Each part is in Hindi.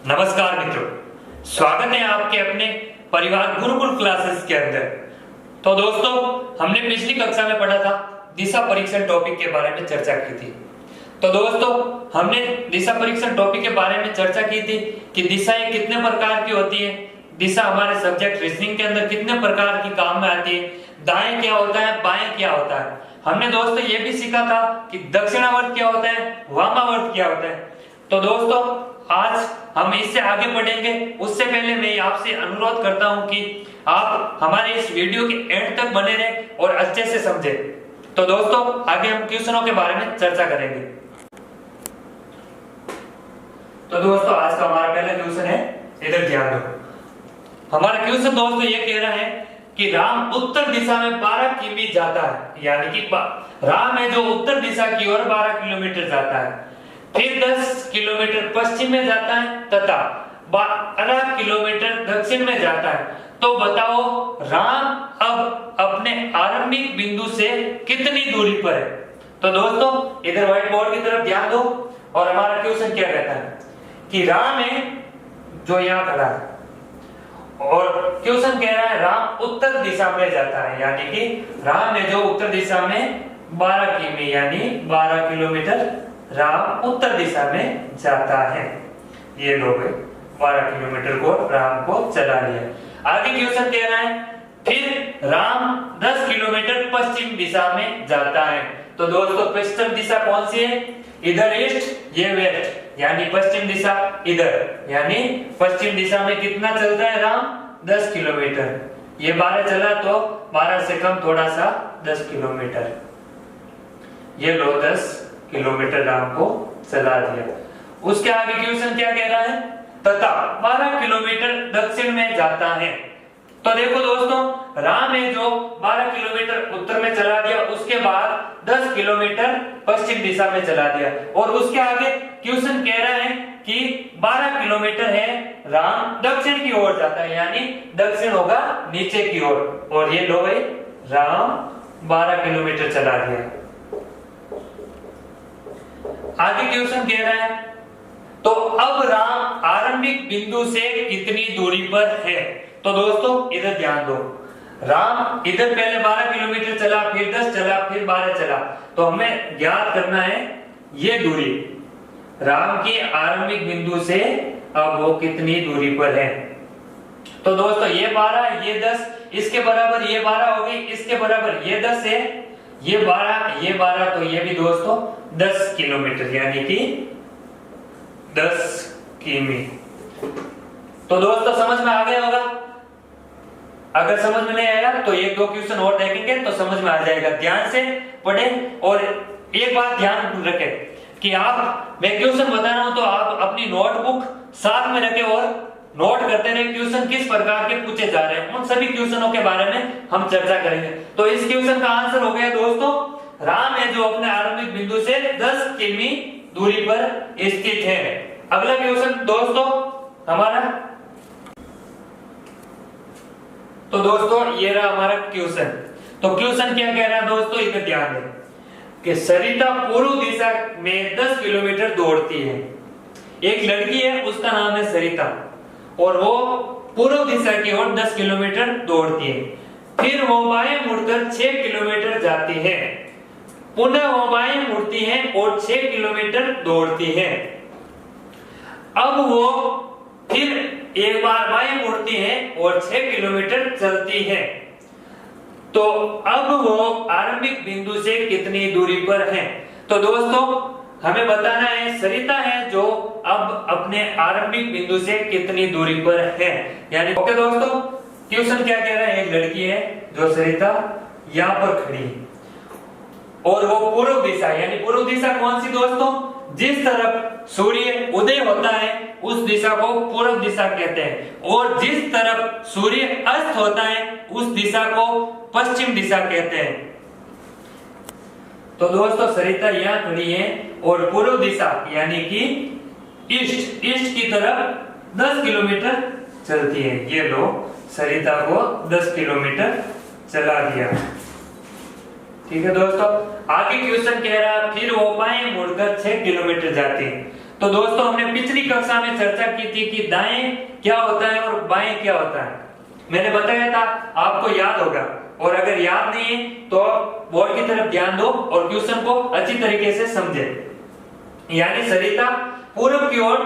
नमस्कार मित्रों, स्वागत है आपके अपने परिवार गुरुकुल क्लासेस के अंदर। तो दोस्तों, हमने पिछली कक्षा में पढ़ा था दिशा परीक्षण टॉपिक के बारे में चर्चा की थी। तो दोस्तों, हमने दिशा परीक्षण टॉपिक के बारे में चर्चा की थी कि दिशाएं कितने प्रकार की होती है, दिशा हमारे सब्जेक्ट रीजनिंग के अंदर कितने प्रकार की काम में आती है, दाएं क्या होता है, बाएं क्या होता है। हमने दोस्तों ये भी सीखा था कि दक्षिणावर्त क्या होता है, वामावर्त क्या होता है। तो दोस्तों, आज हम इससे आगे बढ़ेंगे। उससे पहले मैं आपसे अनुरोध करता हूं कि आप हमारे इस वीडियो के एंड तक बने रहें और अच्छे से समझें। तो दोस्तों, आगे हम क्वेश्चनों के बारे में चर्चा करेंगे। तो दोस्तों, आज का हमारा पहला क्वेश्चन है, इधर ध्यान दो। हमारा क्वेश्चन दोस्तों ये कह रहा है कि राम उत्तर दिशा में 12 किमी जाता है, यानी कि राम है जो उत्तर दिशा की ओर 12 किलोमीटर जाता है, फिर 10 किलोमीटर पश्चिम में जाता है तथा 12 किलोमीटर दक्षिण में जाता है। तो बताओ राम अब अपने आरंभिक बिंदु से कितनी दूरी पर है। तो दोस्तों, इधर व्हाइट बोर्ड की तरफ ध्यान दो और हमारा क्वेश्चन क्या कहता है कि राम है जो यहाँ खड़ा है और क्वेश्चन कह रहा है राम उत्तर दिशा में जाता है, यानी कि राम है जो उत्तर दिशा में 12 किमी यानी 12 किलोमीटर राम उत्तर दिशा में जाता है। ये लोग 12 किलोमीटर को राम को चला लिया। आगे क्वेश्चन कह रहा है फिर राम 10 किलोमीटर पश्चिम दिशा में जाता है। तो दोस्तों, पश्चिम दिशा कौन सी है, इधर ईस्ट ये वेस्ट, यानी पश्चिम दिशा इधर, यानी पश्चिम दिशा में कितना चलता है राम, 10 किलोमीटर। ये 12 चला तो 12 से कम थोड़ा सा 10 किलोमीटर। ये लो 10 किलोमीटर राम को चला दिया। उसके आगे क्वेश्चन क्या कह रहा है, तथा 12 किलोमीटर दक्षिण में जाता है। तो देखो दोस्तों, राम है जो 12 किलोमीटर उत्तर में चला दिया, उसके बाद 10 किलोमीटर पश्चिम दिशा में चला दिया और उसके आगे क्वेश्चन कह रहा है कि 12 किलोमीटर है राम दक्षिण की ओर जाता है, यानी दक्षिण होगा नीचे की ओर। और ये लो भाई, राम 12 किलोमीटर चला दिया। आगे क्वेश्चन कह रहा है तो अब राम आरंभिक बिंदु से कितनी दूरी पर है। तो दोस्तों, इधर ध्यान दो, राम इधर पहले 12 किलोमीटर चला, फिर 10 चला, फिर 12 चला। तो हमें ज्ञात करना है ये दूरी राम की आरंभिक बिंदु से अब वो कितनी दूरी पर है। तो दोस्तों, ये 12 ये 10, इसके बराबर ये 12 हो गई, इसके बराबर ये 10 है, ये 12 तो ये भी दोस्तों 10 किलोमीटर यानी कि 10 किमी। तो दोस्तों, समझ में आ गया होगा। अगर समझ में नहीं आया तो एक दो क्वेश्चन और देखेंगे तो समझ में आ जाएगा। ध्यान से पढ़ें और एक बात ध्यान रखें कि मैं क्वेश्चन बता रहा हूं तो आप अपनी नोटबुक साथ में रखें और नोट करते रहे क्वेश्चन किस प्रकार के पूछे जा रहे हैं। उन सभी क्वेश्चनों के बारे में हम चर्चा करेंगे। तो इस क्वेश्चन का आंसर हो गया दोस्तों, राम है जो अपने आरंभिक बिंदु से 10 किमी दूरी पर स्थित है। अगला क्वेश्चन दोस्तों हमारा, तो दोस्तों ये रहा हमारा क्वेश्चन। तो क्वेश्चन क्या कह रहा है दोस्तों, इधर ध्यान दें कि सरिता पूर्व दिशा में 10 किलोमीटर दौड़ती है। एक लड़की है, उसका नाम है सरिता और वो पूर्व दिशा की ओर 10 किलोमीटर दौड़ती है। फिर वो बाएं मुड़कर 6 किलोमीटर जाती है, पुनः वो बाएं मुड़ती है और 6 किलोमीटर दौड़ती है। अब वो फिर एक बार बाएं मुड़ती है और 6 किलोमीटर चलती है। तो अब वो आरंभिक बिंदु से कितनी दूरी पर है। तो दोस्तों, हमें बताना है सरिता है जो अब अपने आरंभिक बिंदु से कितनी दूरी पर है, यानी ओके दोस्तों। क्वेश्चन क्या कह रहा है, एक लड़की है जो सरिता यहाँ पर खड़ी है और वो पूर्व दिशा, यानी पूर्व दिशा कौन सी दोस्तों, जिस तरफ सूर्य उदय होता है उस दिशा को पूर्व दिशा कहते हैं और जिस तरफ सूर्य अस्त होता है उस दिशा को पश्चिम दिशा कहते हैं। तो दोस्तों, सरिता यहाँ खड़ी है और पूर्व दिशा यानी कि ईस्ट की तरफ 10 किलोमीटर चलती है। ये लो, सरिता को 10 किलोमीटर चला दिया। ठीक है दोस्तों, आगे क्वेश्चन कह रहा है फिर वो बाएं मुड़कर 6 किलोमीटर जाती है। तो दोस्तों हमने पिछली कक्षा में चर्चा की थी कि दाएं क्या होता है और बाएं क्या होता है। मैंने बताया था, आपको याद होगा, और अगर याद नहीं है तो बोर्ड की तरफ ध्यान दो और क्वेश्चन को अच्छी तरीके से समझे। यानी सरिता पूर्व की ओर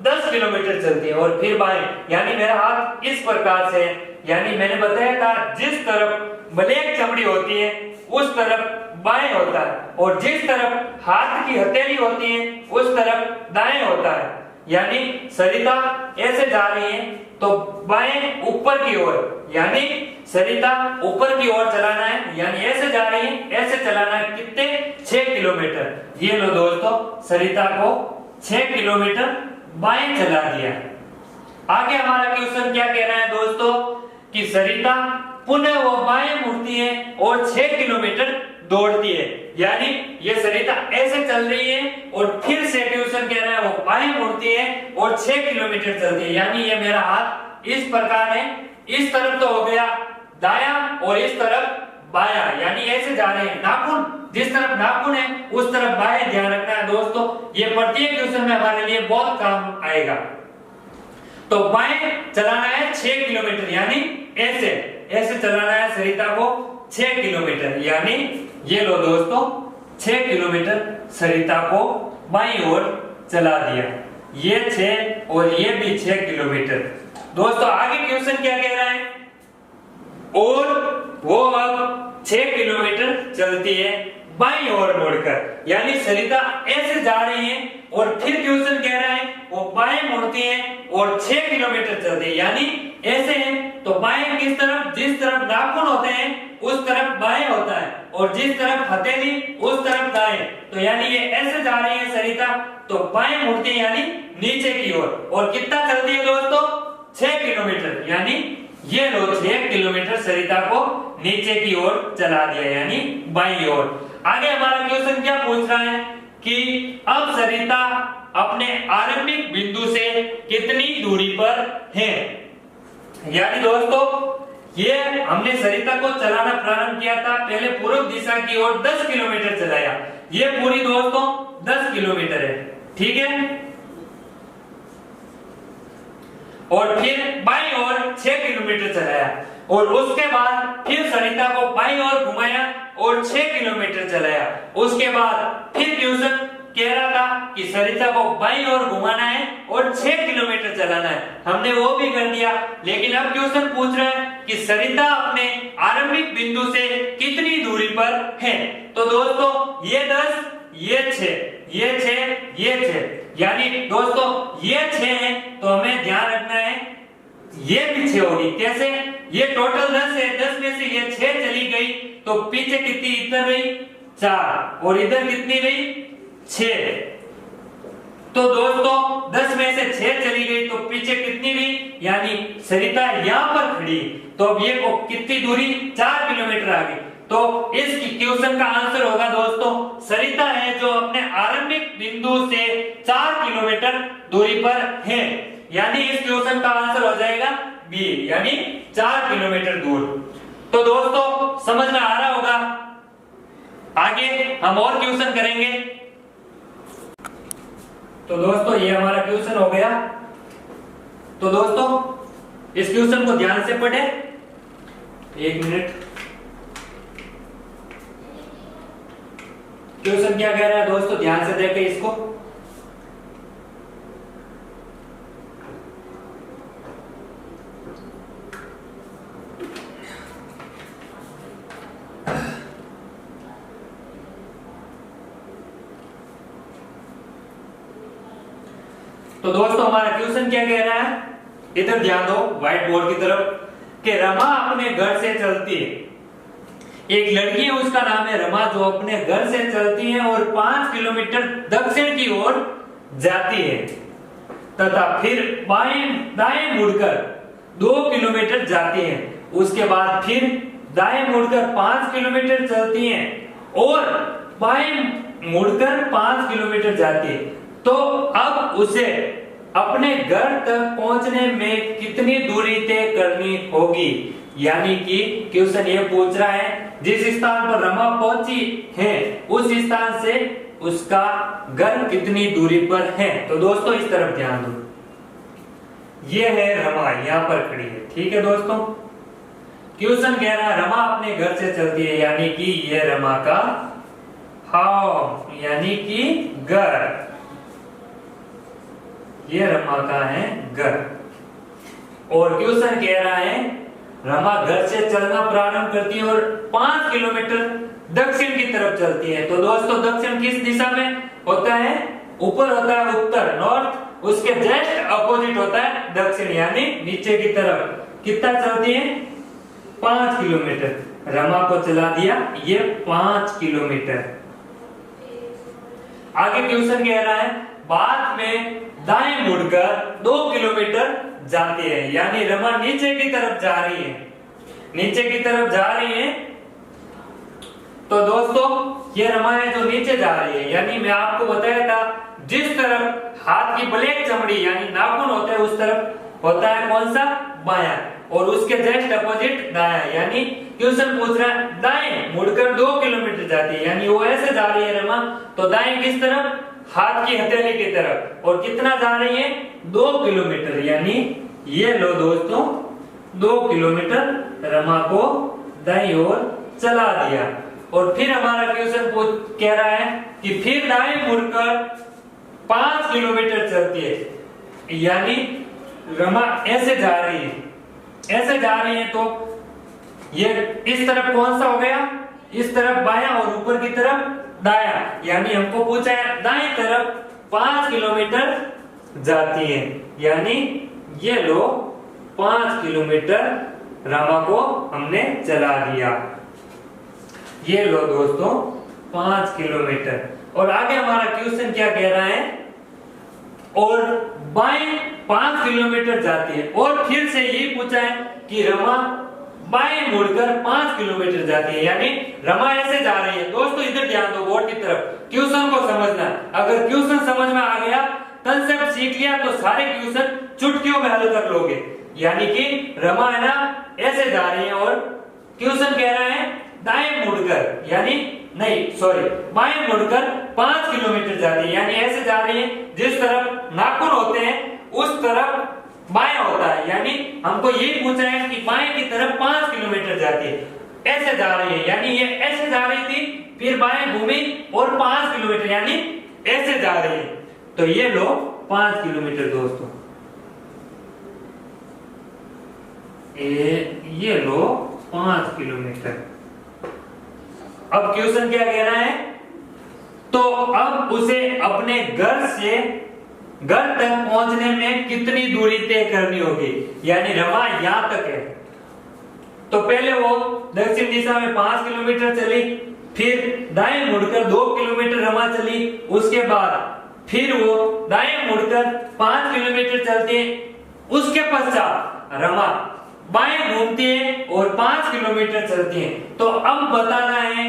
10 किलोमीटर चलती है और फिर बाएं, यानी मेरा हाथ इस प्रकार से है, यानी मैंने बताया था जिस तरफ ब्लैक चमड़ी होती है उस तरफ बाएं होता है, और जिस तरफ हाथ की हथेली होती है उस तरफ दाएं होता है। यानी सरिता ऐसे जा रही है तो बाएं ऊपर की ओर, यानी सरिता ऊपर की ओर चलाना है, यानी ऐसे जा रही है, ऐसे चलाना है, कितने 6 किलोमीटर। ये लो दोस्तों, सरिता को 6 किलोमीटर बाएं चला दिया। आगे हमारा क्वेश्चन क्या कह रहा है दोस्तों कि सरिता पुनः वो बाएं मुड़ती है और 6 किलोमीटर दौड़ती है। यानी ये सरिता ऐसे चल रही है और फिर से क्वेश्चन कह रहा है वो बाएं मुड़ती है और 6 किलोमीटर चलती है। यानी ये मेरा हाथ इस प्रकार है, इस तरफ तो हो गया दाया और इस तरफ बाया, यानी ऐसे जा रहे हैं। नाखून जिस तरफ नाखून है उस तरफ बाएं, ध्यान रखना है दोस्तों, ये प्रत्येक क्वेश्चन में हमारे लिए बहुत काम आएगा। तो बाएं चलाना है 6 किलोमीटर, यानी ऐसे ऐसे चलाना है सरिता को 6 किलोमीटर, यानी ये लो दोस्तों 6 किलोमीटर सरिता को बाईं ओर चला दिया। ये 6 और ये भी 6 किलोमीटर। दोस्तों आगे क्वेश्चन क्या कह रहा है, और वो अब 6 किलोमीटर चलती है बाईं ओर मुड़कर, यानी सरिता ऐसे जा रही है और फिर क्वेश्चन कह रहा है वो बाएं मुड़ती है और 6 किलोमीटर चलती है। यानी ऐसे है तो बाएं किस तरफ, जिस तरफ नाखून होते हैं उस तरफ बाएं होता है, और जिस तरफ हथेली उस तरफ दाएं। तो यानी ये ऐसे जा रही है सरिता तो बाएं मुड़ती है, यानी नीचे की ओर, और कितना चलती है दोस्तों 6 किलोमीटर। यानी ये लो 6 किलोमीटर सरिता को नीचे की ओर चला दिया, यानी बाईं ओर। आगे हमारा क्वेश्चन क्या पूछ रहा है कि अब सरिता अपने आरंभिक बिंदु से कितनी दूरी पर है। यानी दोस्तों ये हमने सरिता को चलाना प्रारंभ किया था, पहले पूर्व दिशा की ओर 10 किलोमीटर चलाया, ये पूरी दोस्तों 10 किलोमीटर है, ठीक है। और फिर बाईं ओर 6 किलोमीटर चलाया, और उसके बाद फिर सरिता को बाईं ओर घुमाया और 6 किलोमीटर चलाया। उसके बाद फिर क्वेश्चन कह रहा था कि सरिता को बाईं ओर घुमाना है और 6 किलोमीटर चलाना है, हमने वो भी कर दिया। लेकिन अब क्वेश्चन पूछ रहा है कि सरिता अपने आरंभिक बिंदु से कितनी दूरी पर है। तो दोस्तों ये 10, ये 6, ये 6, ये 6, यानी दोस्तों ये 6 है तो हमें ध्यान रखना है ये भी 6 होगी। कैसे, ये टोटल 10 है, 10 में से ये 6 चली गई तो पीछे कितनी इधर रही 4, और इधर कितनी रही 6। तो दोस्तों 10 में से 6 चली गई तो पीछे कितनी रही, यानी सरिता यहाँ पर खड़ी, तो अब ये को कितनी दूरी 4 किलोमीटर आ गई। तो इस क्वेश्चन का आंसर होगा दोस्तों सरिता है जो अपने आरंभिक बिंदु से 4 किलोमीटर दूरी पर है, यानी इस क्वेश्चन का आंसर हो जाएगा बी, यानी 4 किलोमीटर दूर। तो दोस्तों समझ में आ रहा होगा, आगे हम और क्वेश्चन करेंगे। तो दोस्तों ये हमारा क्वेश्चन हो गया। तो दोस्तों इस क्वेश्चन को ध्यान से पढ़े, 1 मिनट। क्वेश्चन क्या कह रहा है दोस्तों, ध्यान से देखें इसको। तो दोस्तों हमारा क्वेश्चन क्या कह रहा है, इधर ध्यान दो व्हाइट बोर्ड की तरफ, कि रमा अपने घर से चलती है, एक लड़की है उसका नाम है रमा जो अपने घर से चलती है और 5 किलोमीटर दक्षिण की ओर जाती है तथा फिर बाएं दाएं मुड़कर 2 किलोमीटर जाती है। उसके बाद फिर दाएं मुड़कर 5 किलोमीटर चलती है और बाएं मुड़कर 5 किलोमीटर जाती है। तो अब उसे अपने घर तक पहुंचने में कितनी दूरी तय करनी होगी। यानी कि क्वेश्चन ये पूछ रहा है जिस स्थान पर रमा पहुंची है उस स्थान से उसका घर कितनी दूरी पर है। तो दोस्तों इस तरफ ध्यान दो, ये है रमा, यहां पर खड़ी है, ठीक है दोस्तों। क्वेश्चन कह रहा है रमा अपने घर से चलती है, यानी कि ये रमा का हाउ, यानी कि घर, ये रमा का है घर। और क्वेश्चन कह रहा है रमा घर से चलना प्रारंभ करती है और 5 किलोमीटर दक्षिण की तरफ चलती है। तो दोस्तों दक्षिण किस दिशा में होता है? ऊपर होता है उत्तर, नॉर्थ, उसके जस्ट अपोजिट होता है दक्षिण, यानी नीचे की तरफ। कितना चलती है? 5 किलोमीटर। रमा को चला दिया ये 5 किलोमीटर। आगे क्वेश्चन कह रहा है बाद में दाएं मुड़कर 2 किलोमीटर जाती है, यानी रमा नीचे की तरफ जा रही है, नीचे की तरफ जा रही है। तो दोस्तों ये रमा है जो नीचे जा रही है, यानी मैं आपको बताया था जिस तरफ हाथ की ब्लैक चमड़ी यानी नाखून होता है उस तरफ होता है कौन सा? बायां, और उसके जस्ट अपोजिट दायां। यानी क्वेश्चन पूछ रहा है दाएं मुड़कर 2 किलोमीटर जाती है, यानी वो ऐसे जा रही है रमा, तो दाएं किस तरफ? हाथ की हथेली की तरफ। और कितना जा रही है? 2 किलोमीटर, यानी ये लो दोस्तों 2 किलोमीटर रमा को दाईं ओर चला दिया। और फिर हमारा क्वेश्चन कह रहा है कि फिर दाएं मुड़कर 5 किलोमीटर चलती है, यानी रमा ऐसे जा रही है, ऐसे जा रही है। तो ये इस तरफ कौन सा हो गया? इस तरफ बायां और ऊपर की तरफ दायां, यानी हमको पूछा है दाएं तरफ 5 किलोमीटर जाती है, यानी ये लो 5 किलोमीटर रमा को हमने चला दिया। ये लो दोस्तों 5 किलोमीटर। और आगे हमारा क्वेश्चन क्या कह रहा है? और बाएं 5 किलोमीटर जाती है, और फिर से यही पूछा है कि रमा बाएं मुड़कर 5 किलोमीटर जाती है, यानी रमा ऐसे जा रही है। दोस्तों इधर ध्यान दो बोर्ड की तरफ, क्वेश्चन को समझना। अगर क्वेश्चन समझ में आ गया, कंसेप्ट सीख लिया, तो सारे क्वेश्चन चुटकियों में हल कर लोगे। यानी कि रमा है ना ऐसे जा रही है, और क्वेश्चन कह रहा है दाएं मुड़कर, यानी नहीं सॉरी बाएं मुड़कर 5 किलोमीटर जा रही है, यानी ऐसे जा रही है। जिस तरफ नाखून होते हैं उस तरफ बाएं होता है, यानी हमको यही पूछा है कि बाएं की तरफ 5 किलोमीटर जाती है, ऐसे जा रही है, यानी ये ऐसे जा रही थी, फिर बाएं घूमी और 5 किलोमीटर यानी ऐसे जा रही है। तो ये लो 5 किलोमीटर दोस्तों, ये लो 5 किलोमीटर। अब क्वेश्चन क्या कह रहा है? तो अब उसे अपने घर से घर तक पहुंचने में कितनी दूरी तय करनी होगी, यानी रमा यहां तक है। तो पहले वो दक्षिण दिशा में 5 किलोमीटर चली, फिर दाएं मुड़कर 2 किलोमीटर रमा चली, उसके बाद फिर वो दाएं मुड़कर 5 किलोमीटर चलती है, उसके पश्चात रमा बाएं घूमती है और 5 किलोमीटर चलती है। तो अब बताना है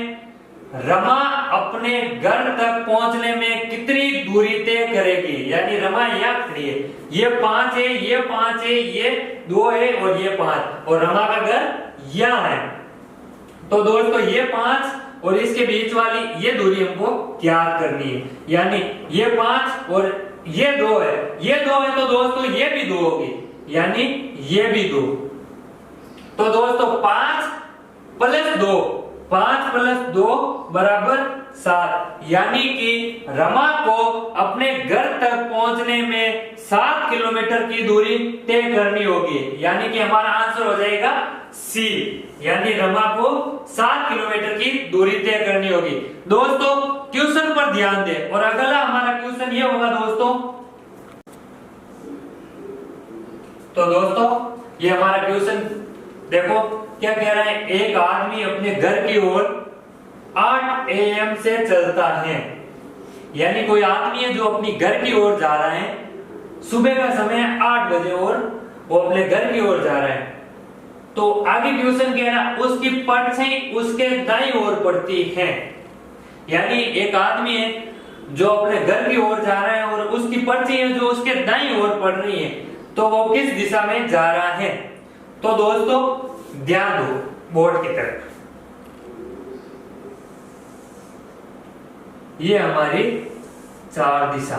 रमा अपने घर तक पहुंचने में कितनी दूरी तय करेगी, यानी रमा यहाँ खड़ी है, ये 5 है, ये 5 है, ये 2 है और ये 5, और रमा का घर यहाँ है। तो दोस्तों ये 5 और इसके बीच वाली ये दूरी हमको ज्ञात करनी है, यानी ये 5 और ये 2 है, ये 2 है, तो दोस्तों ये भी 2 होगी, यानी ये भी 2। तो दोस्तों 5 + 2, 5 + 2 = 7, यानी कि रमा को अपने घर तक पहुंचने में 7 किलोमीटर की दूरी तय करनी होगी, यानी कि हमारा आंसर हो जाएगा सी, यानी रमा को 7 किलोमीटर की दूरी तय करनी होगी। दोस्तों क्वेश्चन पर ध्यान दें, और अगला हमारा क्वेश्चन ये होगा दोस्तों। तो दोस्तों ये हमारा क्वेश्चन देखो क्या कह रहा है, एक आदमी अपने घर की ओर 8 AM से चलता है, यानी कोई आदमी है जो अपनी घर की ओर जा रहा है, सुबह का समय 8 बजे और वो अपने घर की ओर जा रहा है। तो आगे क्वेश्चन कह रहा है उसकी परछाई उसके दाईं ओर पड़ती है, यानी एक आदमी है जो अपने घर की ओर जा रहा है और उसकी परछाई है जो उसके दाईं ओर पड़ रही है, तो वो किस दिशा में जा रहा है। तो दोस्तों ध्यान दो बोर्ड की तरफ, ये हमारी 4 दिशा।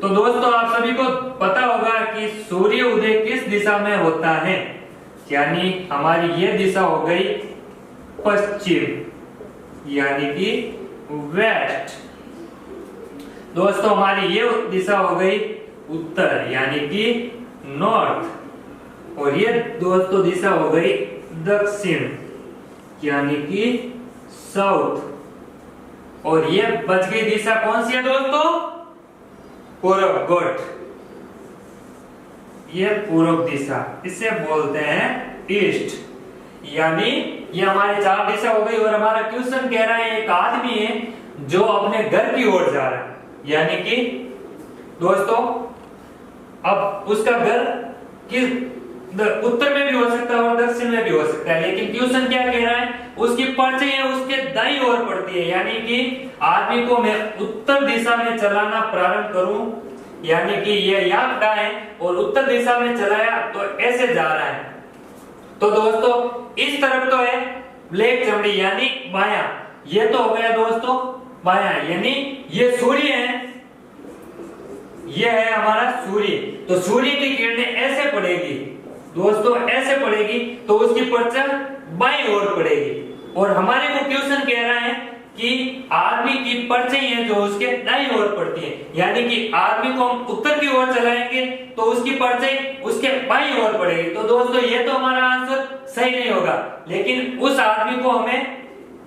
तो दोस्तों आप सभी को पता होगा कि सूर्य उदय किस दिशा में होता है, यानी हमारी ये दिशा हो गई पश्चिम, यानी कि वेस्ट। दोस्तों हमारी ये दिशा हो गई उत्तर, यानी कि नॉर्थ। और ये दोस्तों दिशा हो गई दक्षिण, यानी कि साउथ। और ये बच गई दिशा कौन सी है दोस्तों? पूर्व। गुड, ये पूर्व दिशा, इसे बोलते हैं ईस्ट। यानी ये हमारी 4 दिशा हो गई। और हमारा क्वेश्चन कह रहा है एक आदमी है जो अपने घर की ओर जा रहा है, यानी कि दोस्तों अब उसका घर किस उत्तर में भी हो सकता है और दक्षिण में भी हो सकता है, लेकिन क्वेश्चन क्या कह रहा है, उसकी परछाई है उसके दाईं ओर पड़ती है। यानी कि आदमी को मैं उत्तर दिशा में चलाना प्रारंभ करूं, यानी कि ये यहाँ खड़ा है और उत्तर दिशा में चलाया तो ऐसे जा रहा है। तो दोस्तों इस तरफ तो है ब्लैक चमड़ी, यानी बायां। ये तो हो गया दोस्तों बायां, यानी ये सूर्य है, ये है हमारा सूर्य। तो सूर्य की किरणें ऐसे पड़ेगी दोस्तों, ऐसे पड़ेगी, तो उसकी परछाई बाईं ओर पड़ेगी। और हमारे को क्वेश्चन कह रहा है कि आदमी की परछाई है जो उसके दाईं ओर पड़ती है, यानी कि आदमी को हम उत्तर की ओर चलाएंगे तो उसकी परछाई उसके बाईं ओर पड़ेगी। तो दोस्तों ये तो हमारा आंसर सही नहीं होगा, लेकिन उस आदमी को हमें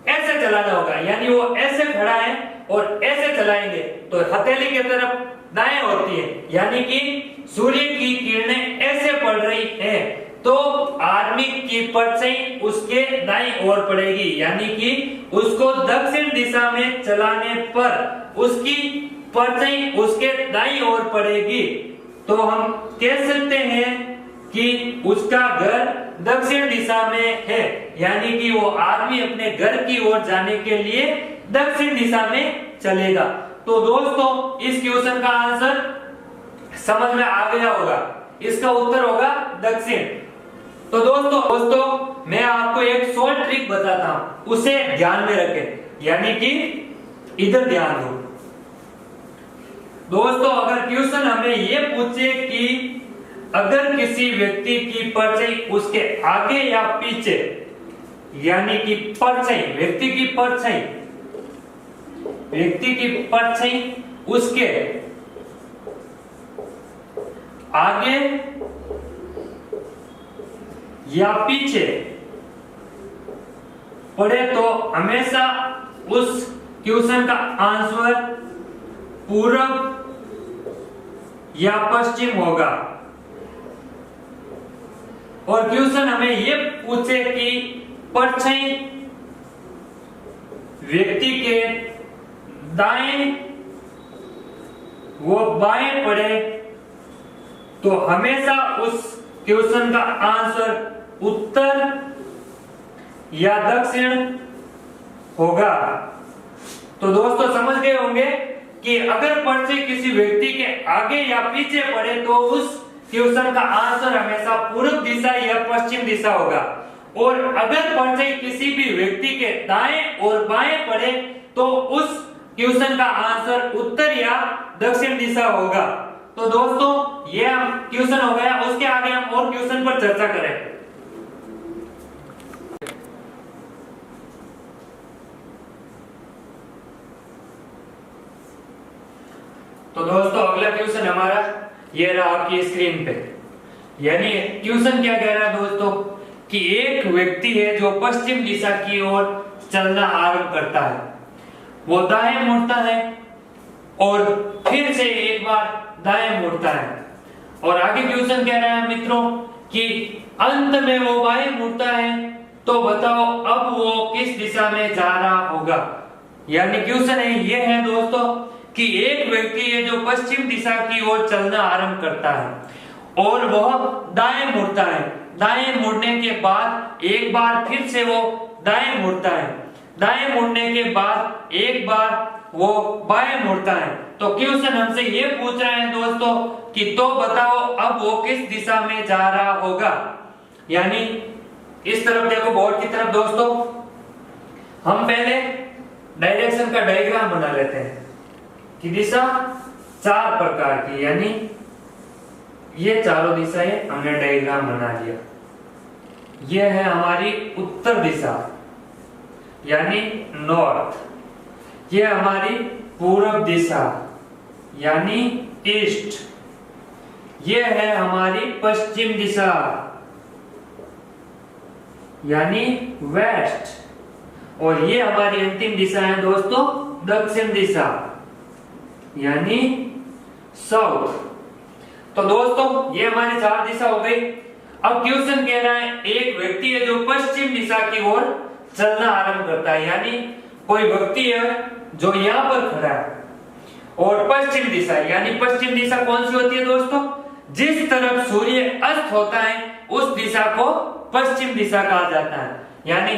ऐसे चलाना होगा, यानी वो ऐसे खड़ा है और ऐसे चलाएंगे तो हथेली की तरफ दाएं होती है, यानी कि सूर्य की किरणें ऐसे पड़ रही है तो आदमी की परछाई उसके दाईं ओर पड़ेगी, यानी कि उसको दक्षिण दिशा में चलाने पर उसकी परछाई उसके दाईं ओर पड़ेगी। तो हम कह सकते हैं कि उसका घर दक्षिण दिशा में है, यानी कि वो आदमी अपने घर की ओर जाने के लिए दक्षिण दिशा में चलेगा। तो दोस्तों इस क्वेश्चन का आंसर समझ में आ गया होगा, इसका उत्तर होगा दक्षिण। तो दोस्तों मैं आपको एक शॉर्ट ट्रिक बताता हूं, उसे ध्यान में रखें, यानी कि इधर ध्यान दो। दोस्तों अगर क्वेश्चन हमें ये पूछे कि अगर किसी व्यक्ति की परछाई उसके आगे या पीछे, यानी कि परछाई व्यक्ति की परछाई उसके आगे या पीछे पड़े तो हमेशा उस क्वेश्चन का आंसर पूर्व या पश्चिम होगा। और क्वेश्चन हमें ये पूछे कि परछाई व्यक्ति के दाएं वो बाएं पड़े तो हमेशा उस क्वेश्चन का आंसर उत्तर या दक्षिण होगा। तो दोस्तों समझ गए होंगे कि अगर परछाई किसी व्यक्ति के आगे या पीछे पड़े तो उस क्वेश्चन का आंसर हमेशा पूर्व दिशा या पश्चिम दिशा होगा। और अगर परछाई किसी भी व्यक्ति के दाएं और बाएं पड़े तो उस क्वेश्चन का आंसर उत्तर या दक्षिण दिशा होगा। तो दोस्तों ये क्वेश्चन हो गया, उसके आगे हम और क्वेश्चन पर चर्चा करें। तो दोस्तों अगला क्वेश्चन हमारा ये रहा आपकी स्क्रीन पे। यानी क्वेश्चन क्या कह रहा है दोस्तों कि एक व्यक्ति है जो पश्चिम दिशा की ओर चलना आरंभ करता है, वो दाएं मुड़ता है और फिर से एक बार दाएं मुड़ता है। और आगे क्वेश्चन कह रहा है मित्रों कि अंत में वो बाएं मुड़ता है, तो बताओ अब वो किस दिशा में जा रहा होगा। यानी क्वेश्चन है ये है दोस्तों कि एक व्यक्ति है जो पश्चिम दिशा की ओर चलना आरंभ करता है और वह दाएं मुड़ता है। दाएं मुड़ने के बाद एक बार फिर से वो दाएं मुड़ता है। दाएं मुड़ने के बाद एक बार वो बाएं मुड़ता है। तो क्वेश्चन हमसे ये पूछ रहा है दोस्तों कि तो बताओ अब वो किस दिशा में जा रहा होगा। यानी इस तरफ देखो बोर्ड की तरफ दोस्तों, हम पहले डायरेक्शन का डायग्राम बना लेते हैं कि दिशा 4 प्रकार की, यानी ये चारों दिशाएं हमने डायग्राम बना लिया। ये है हमारी उत्तर दिशा यानी नॉर्थ, ये हमारी पूर्व दिशा यानी ईस्ट, ये है हमारी पश्चिम दिशा यानी वेस्ट, और ये हमारी अंतिम दिशा है दोस्तों दक्षिण दिशा यानी साउथ। तो दोस्तों ये हमारी 4 दिशा हो गई। अब क्वेश्चन कह रहा है एक व्यक्ति है जो पश्चिम दिशा की ओर चलना आरंभ करता है, यानी कोई व्यक्ति है जो यहाँ पर खड़ा है और पश्चिम दिशा, यानी पश्चिम दिशा कौन सी होती है दोस्तों, जिस तरफ सूर्य अस्त होता है उस दिशा को पश्चिम दिशा कहा जाता है। यानी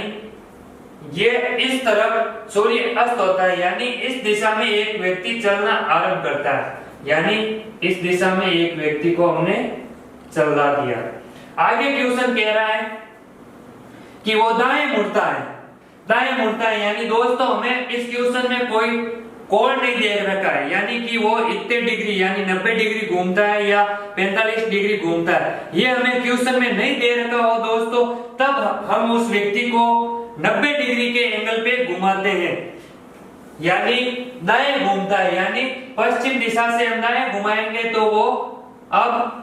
ये इस तरफ सूर्य अस्त होता है, यानी इस दिशा में एक व्यक्ति चलना आरंभ करता है, यानी इस दिशा में एक व्यक्ति को हमने चला दिया। आगे क्वेश्चन कह रहा है कि वो दाएं मुड़ता है, दाएं मुड़ता है, यानी दोस्तों हमें इस क्वेश्चन में कोई कोण नहीं दे रखा है, यानी कि वो इतने डिग्री यानी 90 डिग्री घूमता है या 45 डिग्री घूमता है, ये हमें क्वेश्चन में नहीं दे रखा हो दोस्तों, तब हम उस व्यक्ति को 90 डिग्री के एंगल पे घुमाते हैं, यानी दाएं घूमता है, यानी पश्चिम दिशा से हम दाएं घुमाएंगे तो वो अब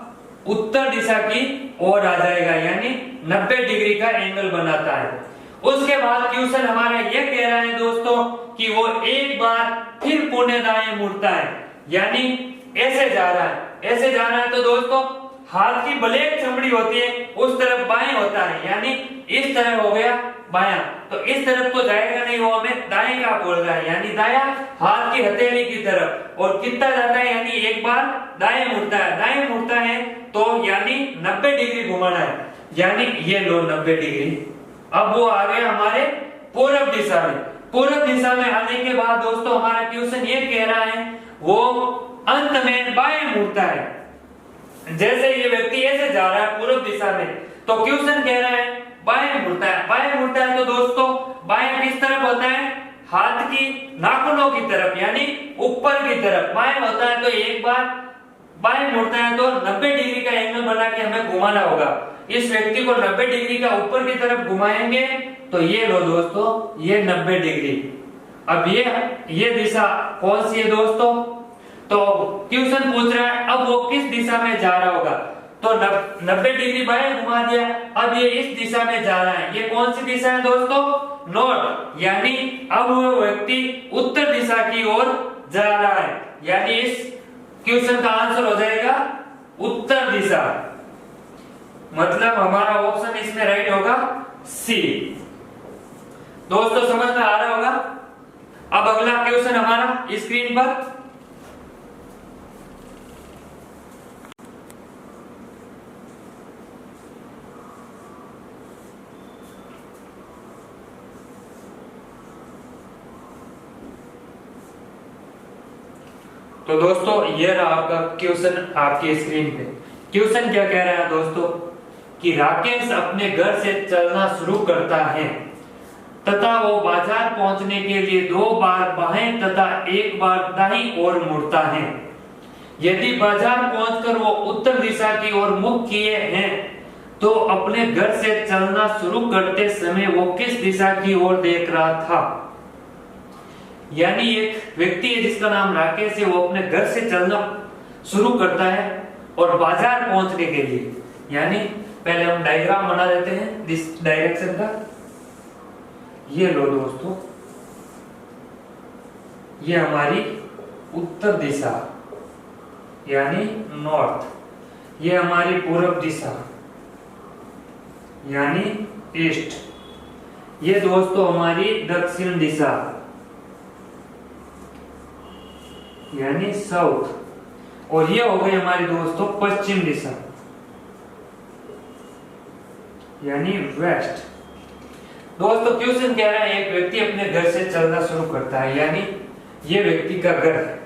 उत्तर दिशा की ओर आ जाएगा, यानी 90 डिग्री का एंगल बनाता है। उसके बाद क्वेश्चन हमारा ये कह रहा है दोस्तों कि वो एक बार फिर पुनः दाएं मुड़ता है, यानी ऐसे जा रहा है, ऐसे जा रहा है तो दोस्तों हाथ की ब्लैक चमड़ी होती है उस तरफ बाएं होता है, यानी इस तरफ हो गया बायां, तो इस तरफ तो जाएगा नहीं, वो हमें दाएं का बोल रहा है, यानी दायां हाथ की हथेली की तरफ। और कितना जाता है, यानी एक बार दाएं मुड़ता है, दाएं मुड़ता है तो यानी 90 डिग्री घुमाना है, यानी ये लो 90 डिग्री। अब वो आ गया हमारे पूर्व दिशा में। पूर्व दिशा में आने के बाद दोस्तों हमारा क्वेश्चन ये कह रहा है वो अंत में बाएं मुड़ता है। जैसे ये व्यक्ति ऐसे जा रहा है पूर्व दिशा में, तो क्वेश्चन कह रहा है बाएं मुड़ता है। बाएं मुड़ता है तो दोस्तों बाएं किस तरफ होता है, हाथ की नाखूनों की तरफ, यानी ऊपर की तरफ बाएं होता है। तो एक बार बाएं मुड़ता है तो 90 डिग्री का एंगल बना के हमें घुमाना होगा। इस व्यक्ति को 90 डिग्री का ऊपर की तरफ घुमाएंगे तो ये लो दोस्तों ये 90 डिग्री। अब ये दिशा कौन सी है दोस्तों, तो क्वेश्चन पूछ रहा है अब वो किस दिशा में जा रहा होगा, तो 90 डिग्री बाएं घुमा दिया, अब ये इस दिशा में जा रहा है। ये कौन सी दिशा है दोस्तों, नॉर्थ, यानी अब वो व्यक्ति उत्तर दिशा की ओर जा रहा है, यानी इस क्वेश्चन का आंसर हो जाएगा उत्तर दिशा, मतलब हमारा ऑप्शन इसमें राइट होगा सी। दोस्तों समझ में आ रहा होगा। अब अगला क्वेश्चन हमारा स्क्रीन पर, तो दोस्तों ये रहा आपका क्वेश्चन आपकी स्क्रीन पे। क्वेश्चन क्या कह रहा है दोस्तों कि राकेश अपने घर से चलना शुरू करता है तथा वो बाजार पहुंचने के लिए 2 बार बाएं तथा 1 बार दाईं ओर मुड़ता है। यदि बाजार पहुंचकर वो उत्तर दिशा की ओर मुख किए हैं तो अपने घर से चलना शुरू करते समय वो किस दिशा की ओर देख रहा था। यानी एक व्यक्ति है जिसका नाम राकेश है, वो अपने घर से चलना शुरू करता है और बाजार पहुंचने के लिए, यानी पहले हम डायग्राम बना देते हैं दिस डायरेक्शन का। ये लो दोस्तों ये हमारी उत्तर दिशा यानी नॉर्थ, ये हमारी पूर्व दिशा यानी ईस्ट, ये दोस्तों हमारी दक्षिण दिशा यानी साउथ, और ये हो गई हमारी दोस्तों पश्चिम दिशा यानी वेस्ट। दोस्तों क्वेश्चन कह रहा है एक व्यक्ति अपने घर से चलना शुरू करता है, यानी ये व्यक्ति का घर है।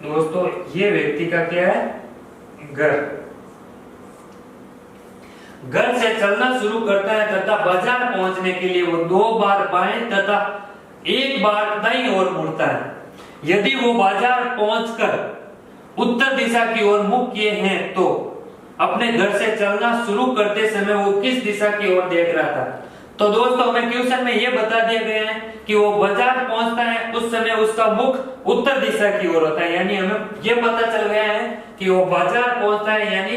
दोस्तों ये व्यक्ति का क्या है, घर। घर से चलना शुरू करता है तथा बाजार पहुंचने के लिए वो 2 बार बाएं तथा 1 बार दाईं ओर मुड़ता है। यदि वो बाजार पहुंचकर उत्तर दिशा की ओर मुख किए हैं तो अपने घर से चलना शुरू करते समय वो किस दिशा की ओर देख रहा था। तो दोस्तों हमें क्वेश्चन में ये बता दिया गया है कि वो बाजार पहुंचता है उस समय उसका मुख उत्तर दिशा की ओर होता है, यानी हमें ये पता चल गया है कि वो बाजार पहुंचता है यानी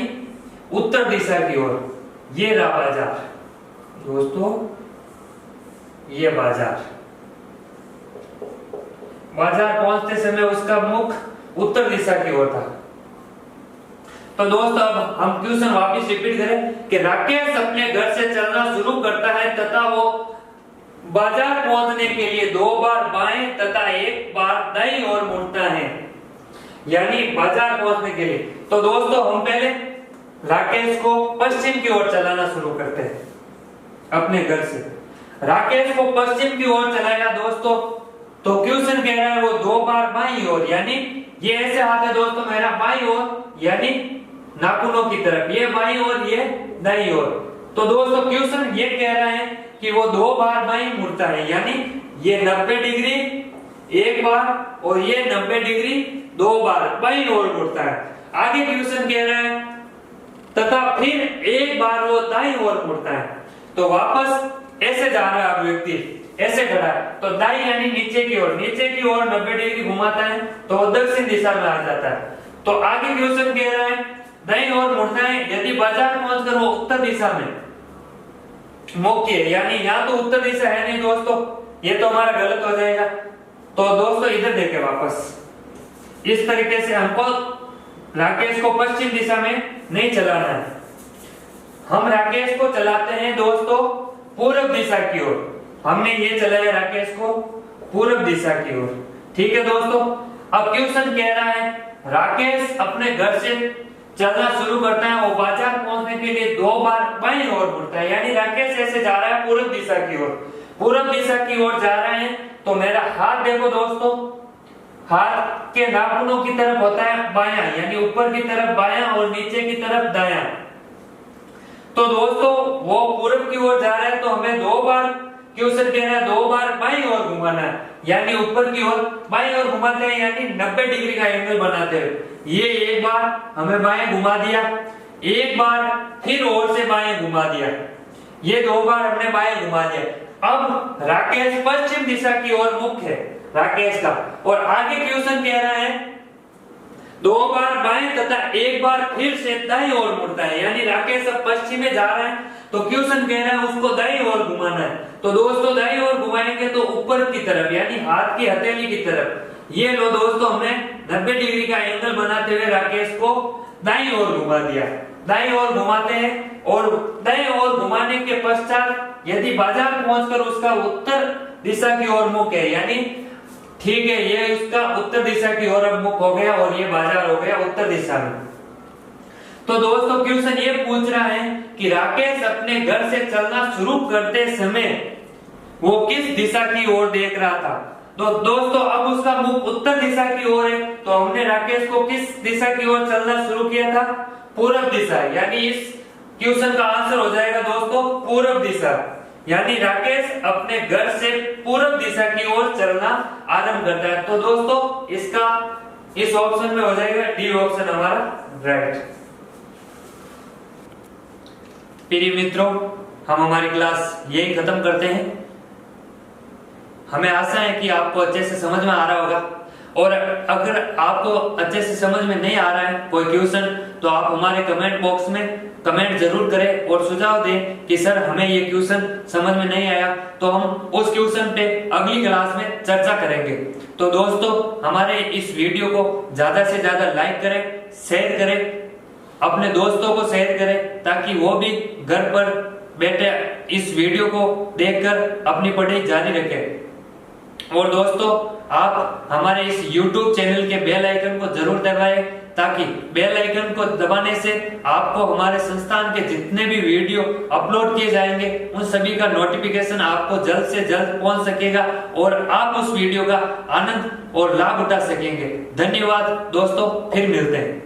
उत्तर दिशा की ओर। ये रहा बाजार दोस्तों, ये बाजार पहुंचते समय उसका मुख उत्तर दिशा की ओर था। तो दोस्तों अब हम क्वेश्चन वापस रिपीट करें कि राकेश अपने घर से चलना शुरू करता है तथा वो बाजार पहुंचने के लिए 2 बार बाएं तथा 1 बार दाईं ओर मुड़ता है, यानी बाजार पहुंचने के लिए। तो दोस्तों हम पहले राकेश को पश्चिम की ओर चलाना शुरू करते हैं अपने घर से। राकेश को पश्चिम की ओर चलाया दोस्तों, तो क्वेश्चन कह रहा है वो 2 बार बाईं ओर, यानी ये ऐसे हाथ है दोस्तों मेरा बाईं ओर, यानी नाखूनों की तरफ, ये बाईं ओर ये दाईं ओर। तो दोस्तों क्वेश्चन ये कह रहा है कि वो 2 बार बाईं मुड़ता है, यानी ये 90 डिग्री 1 बार और ये 90 डिग्री 2 बार बाईं ओर मुड़ता है। आगे क्वेश्चन कह रहा है तथा फिर 1 बार वो दाईं ओर मुड़ता है। तो वापस ऐसे जा रहा है अब व्यक्ति, ऐसे खड़ा है, तो दाईं यानी नीचे की ओर 90 डिग्री घुमाता है तो वो दक्षिण दिशा में आ जाता है। तो आगे क्वेश्चन कह रहा है दाईं ओर मुड़ता है यदि बाजार पहुंचकर वो उत्तर दिशा में मुख किए, यानी यहाँ तो उत्तर दिशा है नहीं दोस्तों, ये तो हमारा गलत हो जाएगा। तो दोस्तों इधर देखें वापस, इस तरीके से हमको राकेश को पश्चिम दिशा में नहीं चलाना है, हम राकेश को चलाते हैं दोस्तों पूर्व दिशा की ओर। हमने ये चलाया राकेश को पूर्व दिशा की ओर, ठीक है दोस्तों। अब क्वेश्चन कह रहा है राकेश अपने घर से चलना शुरू करता है, वो बाजार पहुंचने के लिए 2 बार बाईं ओर मुड़ता है, यानी राकेश ऐसे जा रहा है पूर्व दिशा की ओर, पूर्व दिशा की ओर जा रहे हैं। तो मेरा हाथ देखो दोस्तों, हाथ के नाखूनों की तरफ होता है बायां, यानी ऊपर की तरफ बायां और नीचे की तरफ दायां। तो दोस्तों वो पूर्व की ओर जा रहा है तो हमें 2 बार क्वेश्चन कह रहा है 2 बार बाईं ओर घुमाना है, यानी ऊपर की ओर बाईं ओर घुमाते हैं, यानी 90 डिग्री का एंगल बनाते हैं। ये 1 बार हमें बाएं घुमा दिया, 1 बार फिर और से बाएं घुमा दिया, ये 2 बार हमने बाएं घुमा दिया। अब राकेश पश्चिम दिशा की ओर मुख है राकेश का, और आगे क्वेश्चन कह रहा है 2 बार बाएं तथा 1 बार फिर से दाईं ओर मुड़ता है, यानी राकेश अब पश्चिम में जा रहा है तो क्वेश्चन कह रहा है उसको दाईं ओर घुमाना है। तो दोस्तों दाईं ओर घुमाएंगे तो ऊपर की तरफ, यानी हाथ की हथेली की तरफ। ये लो दोस्तों हमने 90 डिग्री का एंगल बनाते हुए राकेश को दाईं ओर घुमा दिया। दाईं ओर घुमाते हैं और दाईं ओर घुमाने के पश्चात यदि बाजार पहुंचकर उसका उत्तर दिशा की ओर मुख है, यानी ठीक है ये उसका उत्तर दिशा की ओर अब मुख हो गया और ये बाजार हो गया उत्तर दिशा में। तो दोस्तों क्वेश्चन ये पूछ रहा है कि राकेश अपने घर से चलना शुरू करते समय वो किस दिशा की ओर देख रहा था। तो दोस्तों अब उसका मुख उत्तर दिशा की ओर है, तो हमने राकेश को किस दिशा की ओर चलना शुरू किया था, पूर्व दिशा, यानी इस क्वेश्चन का आंसर हो जाएगा दोस्तों पूर्व दिशा, यानी राकेश अपने घर से पूर्व दिशा की ओर चलना आरंभ करता है। तो दोस्तों इसका इस ऑप्शन में हो जाएगा डी ऑप्शन हमारा राइट। प्रिय मित्रों हम हमारी क्लास यही खत्म करते हैं। हमें आशा है कि आपको अच्छे से समझ में आ रहा होगा, और अगर आपको अच्छे से समझ में नहीं आ रहा है कोई क्वेश्चन तो आप हमारे कमेंट बॉक्स में कमेंट जरूर करें और सुझाव दें कि सर हमें ये क्वेश्चन समझ में नहीं आया, तो हम उस क्वेश्चन पे अगली क्लास में चर्चा करेंगे। तो दोस्तों हमारे इस वीडियो को ज्यादा से ज्यादा लाइक करें, शेयर करें, अपने दोस्तों को शेयर करें ताकि वो भी घर पर बैठे इस वीडियो को देखकर अपनी पढ़ाई जारी रखें। और दोस्तों आप हमारे इस YouTube चैनल के बेल आइकन को जरूर दबाएं ताकि बेल आइकन को दबाने से आपको हमारे संस्थान के जितने भी वीडियो अपलोड किए जाएंगे उन सभी का नोटिफिकेशन आपको जल्द से जल्द पहुंच सकेगा और आप उस वीडियो का आनंद और लाभ उठा सकेंगे। धन्यवाद दोस्तों, फिर मिलते हैं।